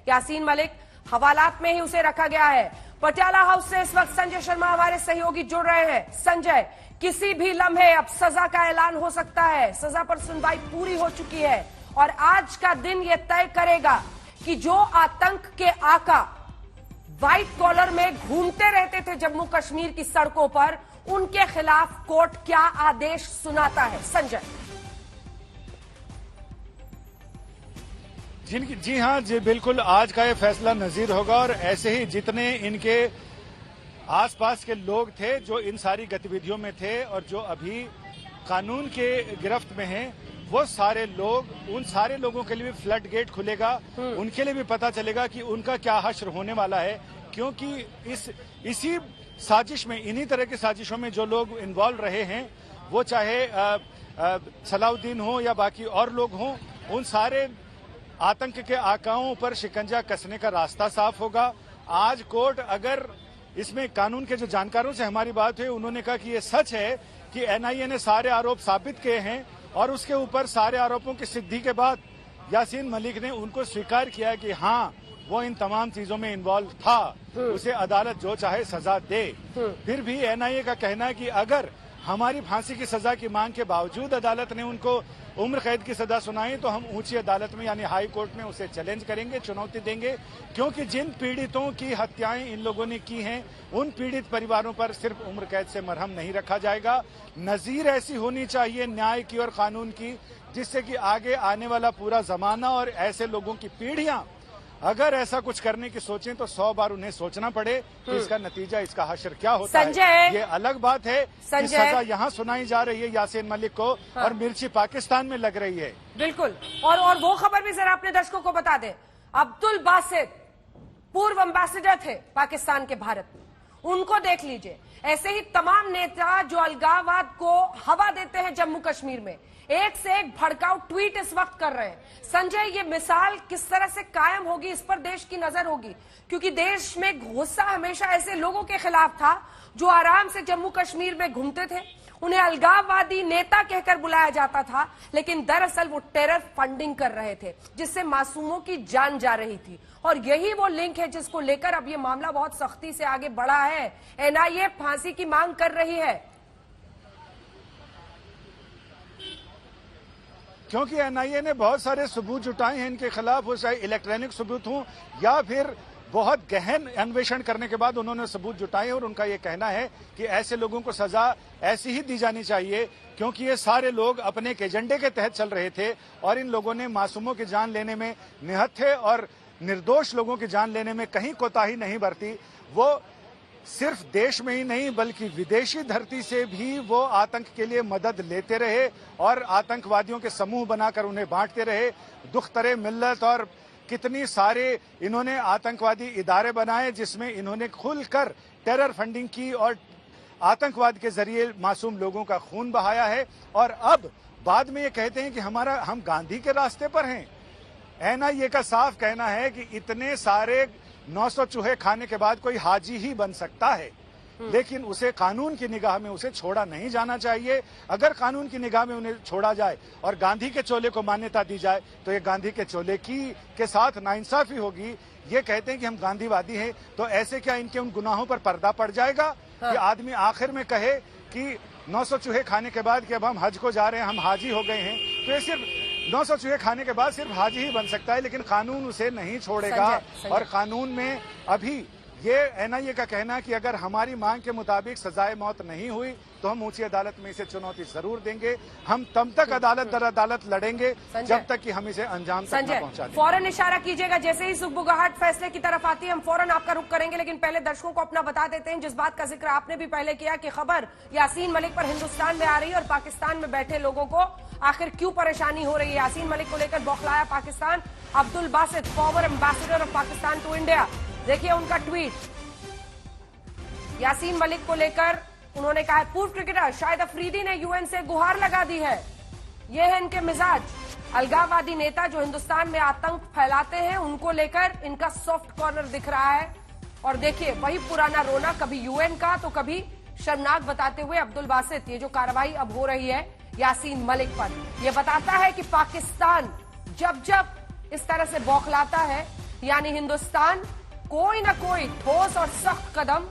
यासीन मलिक हवालात में ही उसे रखा गया है। पटियाला हाउस से इस वक्त संजय शर्मा हमारे सहयोगी जुड़ रहे हैं। संजय, किसी भी लम्हे अब सजा का ऐलान हो सकता है। सजा पर सुनवाई पूरी हो चुकी है और आज का दिन यह तय करेगा कि जो आतंक के आका व्हाइट कॉलर में घूमते रहते थे जम्मू कश्मीर की सड़कों पर, उनके खिलाफ कोर्ट क्या आदेश सुनाता है। संजय। जी हाँ जी बिल्कुल, आज का ये फैसला नजीर होगा और ऐसे ही जितने इनके आसपास के लोग थे जो इन सारी गतिविधियों में थे और जो अभी कानून के गिरफ्त में हैं, वो सारे लोग, उन सारे लोगों के लिए भी फ्लड गेट खुलेगा। उनके लिए भी पता चलेगा कि उनका क्या हश्र होने वाला है, क्योंकि इसी साजिश में, इन्हीं तरह की साजिशों में जो लोग इन्वॉल्व रहे हैं, वो चाहे सलाउद्दीन हो या बाकी और लोग हों, उन सारे आतंक के आकाओं पर शिकंजा कसने का रास्ता साफ होगा। आज कोर्ट, अगर इसमें कानून के जो जानकारों से हमारी बात हुई, उन्होंने कहा कि ये सच है कि एनआईए ने सारे आरोप साबित किए हैं और उसके ऊपर सारे आरोपों की सिद्धि के बाद यासीन मलिक ने उनको स्वीकार किया कि हाँ, वो इन तमाम चीजों में इन्वॉल्व था, उसे अदालत जो चाहे सजा दे। फिर भी एनआईए का कहना है कि अगर हमारी फांसी की सजा की मांग के बावजूद अदालत ने उनको उम्र कैद की सजा सुनाई तो हम ऊंची अदालत में यानी हाई कोर्ट में उसे चैलेंज करेंगे, चुनौती देंगे, क्योंकि जिन पीड़ितों की हत्याएं इन लोगों ने की हैं, उन पीड़ित परिवारों पर सिर्फ उम्र कैद से मरहम नहीं रखा जाएगा। नजीर ऐसी होनी चाहिए न्याय की और कानून की, जिससे कि आगे आने वाला पूरा जमाना और ऐसे लोगों की पीढ़ियां अगर ऐसा कुछ करने की सोचें तो 100 बार उन्हें सोचना पड़े कि इसका नतीजा, इसका हश्र क्या होता है। ये अलग बात है कि सजा यहाँ सुनाई जा रही है यासीन मलिक को और मिर्ची पाकिस्तान में लग रही है। बिल्कुल। और वो खबर भी जरा अपने दर्शकों को बता दें। अब्दुल बासित पूर्व एम्बेसडर थे पाकिस्तान के भारत में, उनको देख लीजिए। ऐसे ही तमाम नेता जो अलगाववाद को हवा देते हैं जम्मू कश्मीर में, एक से एक भड़काऊ ट्वीट इस वक्त कर रहे हैं। संजय, ये मिसाल किस तरह से कायम होगी, इस पर देश की नजर होगी, क्योंकि देश में गुस्सा हमेशा ऐसे लोगों के खिलाफ था जो आराम से जम्मू कश्मीर में घूमते थे। उन्हें अलगाववादी नेता कहकर बुलाया जाता था, लेकिन दरअसल वो टेरर फंडिंग कर रहे थे, जिससे मासूमों की जान जा रही थी। और यही वो लिंक है जिसको लेकर अब ये मामला बहुत सख्ती से आगे बढ़ा है। एनआईए फांसी की मांग कर रही है, क्योंकि एनआईए ने बहुत सारे सबूत जुटाए हैं इनके खिलाफ, वो चाहे इलेक्ट्रॉनिक सबूत हों या फिर बहुत गहन अन्वेषण करने के बाद उन्होंने सबूत जुटाए और उनका ये कहना है कि ऐसे लोगों को सजा ऐसी ही दी जानी चाहिए, क्योंकि ये सारे लोग अपने एक एजेंडे के तहत चल रहे थे और इन लोगों ने मासूमों की जान लेने में निहत्थे थे और निर्दोष लोगों की जान लेने में कहीं कोताही नहीं बरती। वो सिर्फ देश में ही नहीं बल्कि विदेशी धरती से भी वो आतंक के लिए मदद लेते रहे और आतंकवादियों के समूह बनाकर उन्हें बांटते रहे। दुख्तरे मिल्लत और कितनी सारे इन्होंने आतंकवादी इदारे बनाए जिसमें इन्होंने खुलकर टेरर फंडिंग की और आतंकवाद के जरिए मासूम लोगों का खून बहाया है। और अब बाद में ये कहते हैं कि हम गांधी के रास्ते पर हैं। एनआईए का साफ कहना है कि इतने सारे 900 चूहे खाने के बाद कोई हाजी ही बन सकता है, लेकिन उसे कानून की निगाह में उसे छोड़ा नहीं जाना चाहिए। अगर कानून की निगाह में उन्हें छोड़ा जाए और गांधी के चोले को मान्यता दी जाए तो ये गांधी के चोले के साथ नाइंसाफी होगी। ये कहते हैं कि हम गांधीवादी हैं, तो ऐसे क्या इनके उन गुनाहों पर पर्दा पड़ जाएगा कि आदमी आखिर में कहे कि 900 चूहे खाने के बाद कि अब हम हज को जा रहे हैं, हम हाजी हो गए हैं, तो ये सिर्फ 900 चूहे खाने के बाद सिर्फ हाजी ही बन सकता है, लेकिन कानून उसे नहीं छोड़ेगा। और कानून में अभी ये एनआईए का कहना है कि अगर हमारी मांग के मुताबिक सजाए मौत नहीं हुई तो हम ऊंची अदालत में इसे चुनौती जरूर देंगे। हम तब तक अदालत दर अदालत लड़ेंगे जब तक कि हम इसे अंजाम तक न पहुंचा दें। फौरन इशारा कीजिएगा जैसे ही सुगबुगाहट फैसले की तरफ आती है, हम फौरन आपका रुख करेंगे। लेकिन पहले दर्शकों को अपना बता देते हैं, जिस बात का जिक्र आपने भी पहले किया कि खबर यासीन मलिक पर हिंदुस्तान में आ रही है और पाकिस्तान में बैठे लोगों को आखिर क्यों परेशानी हो रही है। यासीन मलिक को लेकर बौखलाया Pakistan. Abdul Basit, former ambassador of Pakistan to India, देखिए उनका ट्वीट यासीन मलिक को लेकर। उन्होंने कहा, पूर्व क्रिकेटर शाहिद अफरीदी ने यूएन से गुहार लगा दी है। ये है इनके मिजाज। अलगाववादी नेता जो हिंदुस्तान में आतंक फैलाते हैं, उनको लेकर इनका सॉफ्ट कॉर्नर दिख रहा है। और देखिए वही पुराना रोना, कभी यूएन का तो कभी शर्मनाक बताते हुए अब्दुल बासित। ये जो कार्रवाई अब हो रही है यासीन मलिक पर, यह बताता है कि पाकिस्तान जब जब इस तरह से बौखलाता है यानी हिंदुस्तान कोई ना कोई ठोस और सख्त कदम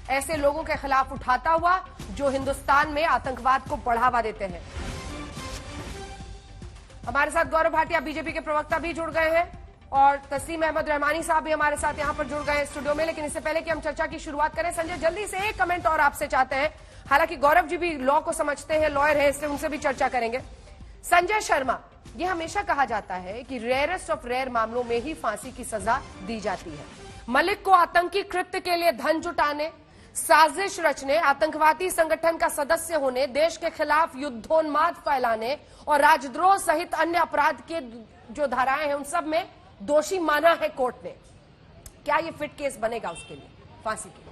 ऐसे लोगों के खिलाफ उठाता हुआ जो हिंदुस्तान में आतंकवाद को बढ़ावा देते हैं। हमारे साथ गौरव भाटिया बीजेपी के प्रवक्ता भी जुड़ गए हैं और तस्लीम अहमद रहमानी साहब भी हमारे साथ यहां पर जुड़ गए हैं स्टूडियो में। लेकिन इससे पहले कि हम चर्चा की शुरुआत करें, संजय जल्दी से एक कमेंट और आपसे चाहते हैं। हालांकि गौरव जी भी लॉ को समझते हैं, लॉयर है, इसलिए उनसे भी चर्चा करेंगे। संजय शर्मा, ये हमेशा कहा जाता है कि रेयरेस्ट ऑफ रेयर मामलों में ही फांसी की सजा दी जाती है। मलिक को आतंकी कृत्य के लिए धन जुटाने, साजिश रचने, आतंकवादी संगठन का सदस्य होने, देश के खिलाफ युद्धोन्माद फैलाने और राजद्रोह सहित अन्य अपराध के जो धाराएं हैं उन सब में दोषी माना है कोर्ट ने। क्या ये फिट केस बनेगा उसके लिए फांसी के लिए?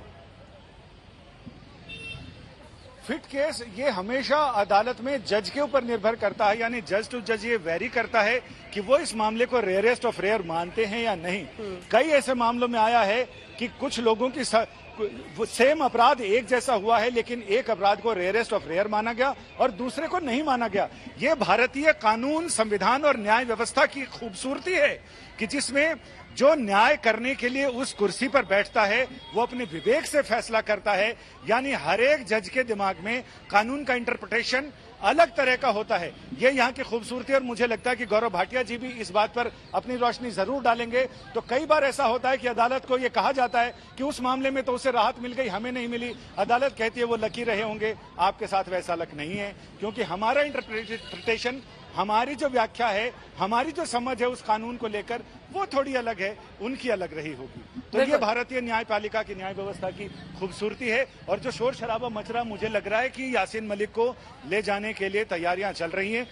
फिट केस ये हमेशा अदालत में जज के ऊपर निर्भर करता है, यानी जज टू जज ये वेरी करता है कि वो इस मामले को रेयरेस्ट ऑफ रेयर मानते हैं या नहीं। कई ऐसे मामलों में आया है कि कुछ लोगों की सेम अपराध एक जैसा हुआ है, लेकिन एक अपराध को रेयरेस्ट ऑफ रेयर माना गया और दूसरे को नहीं माना गया। ये भारतीय कानून, संविधान और न्याय व्यवस्था की खूबसूरती है कि जिसमें जो न्याय करने के लिए उस कुर्सी पर बैठता है वो अपने विवेक से फैसला करता है। यानी हर एक जज के दिमाग में कानून का इंटरप्रिटेशन अलग तरह का होता है। ये यहाँ की खूबसूरती, और मुझे लगता है कि गौरव भाटिया जी भी इस बात पर अपनी रोशनी जरूर डालेंगे। तो कई बार ऐसा होता है कि अदालत को ये कहा जाता है कि उस मामले में तो उसे राहत मिल गई, हमें नहीं मिली। अदालत कहती है वो लकी रहे होंगे, आपके साथ वैसा लक नहीं है, क्योंकि हमारा इंटरप्रिटेशन, हमारी जो व्याख्या है, हमारी जो समझ है उस कानून को लेकर वो थोड़ी अलग है, उनकी अलग रही होगी। तो ये भारतीय न्यायपालिका की, न्याय व्यवस्था की खूबसूरती है। और जो शोर शराबा मच रहा, मुझे लग रहा है कि यासीन मलिक को ले जाने के लिए तैयारियां चल रही हैं।